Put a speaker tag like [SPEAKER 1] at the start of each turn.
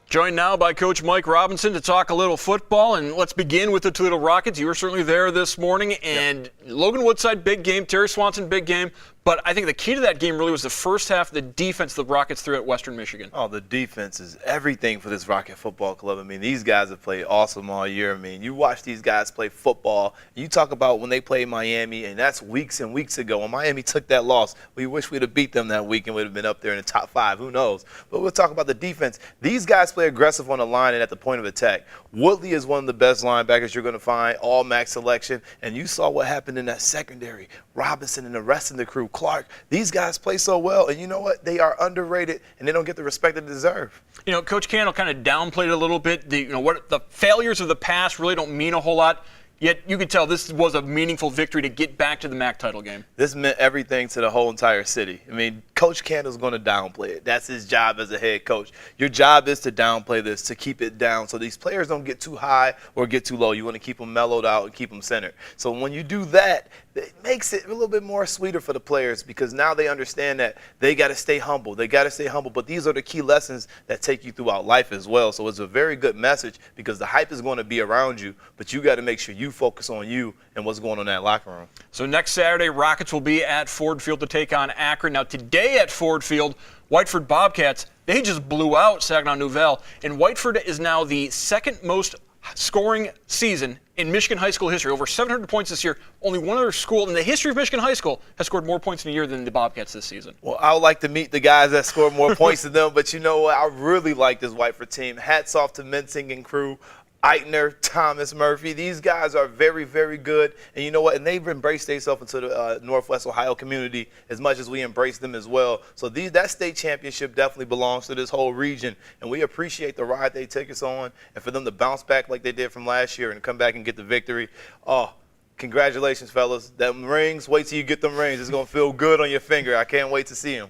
[SPEAKER 1] Joined now by Coach Mike Robinson to talk a little football, and let's begin with the Toledo Rockets. You were certainly there this morning, and Logan Woodside, big game, Terry Swanson, big game, but I think the key to that game really was the first half, the defense the Rockets threw at Western Michigan.
[SPEAKER 2] Oh, the defense is everything for this Rocket football club. I mean, these guys have played awesome all year. I mean, you watch these guys play football, you talk about when they played Miami, and that's weeks and weeks ago. When Miami took that loss, we wish we'd have beat them that week and would have been up there in the top 5. Who knows? But we'll talk about the defense. These guys play aggressive on the line and at the point of attack. Woodley is one of the best linebackers you're going to find, all MAC selection, and you saw what happened in that secondary. Robinson and the rest of the crew, Clark, these guys play so well, and you know what? They are underrated, and they don't get the respect they deserve.
[SPEAKER 1] You know, Coach Candle kind of downplayed it a little bit. The failures of the past really don't mean a whole lot. Yet you could tell this was a meaningful victory to get back to the MAC title game.
[SPEAKER 2] This meant everything to the whole entire city. I mean, Coach Candle's going to downplay it. That's his job as a head coach. Your job is to downplay this, to keep it down so these players don't get too high or get too low. You want to keep them mellowed out and keep them centered. So when you do that, it makes it a little bit more sweeter for the players because now they understand that they got to stay humble. They got to stay humble. But these are the key lessons that take you throughout life as well. So it's a very good message because the hype is going to be around you, but you got to make sure you focus on you and what's going on in that locker room.
[SPEAKER 1] So next Saturday, Rockets will be at Ford Field to take on Akron. Now today at Ford Field, Whiteford Bobcats, they just blew out Saginaw Nouvelle, and Whiteford is now the second most scoring season in Michigan high school history. Over 700 points this year. Only one other school in the history of Michigan high school has scored more points in a year than the Bobcats this season.
[SPEAKER 2] Well, I would like to meet the guys that scored more points than them, but you know what? I really like this Whiteford team. Hats off to Mensing and crew. Eitner, Thomas, Murphy, these guys are very, very good. And you know what? And they've embraced themselves into the Northwest Ohio community as much as we embrace them as well. So that state championship definitely belongs to this whole region. And we appreciate the ride they take us on. And for them to bounce back like they did from last year and come back and get the victory, congratulations, fellas. Them rings, wait till you get them rings. It's going to feel good on your finger. I can't wait to see them.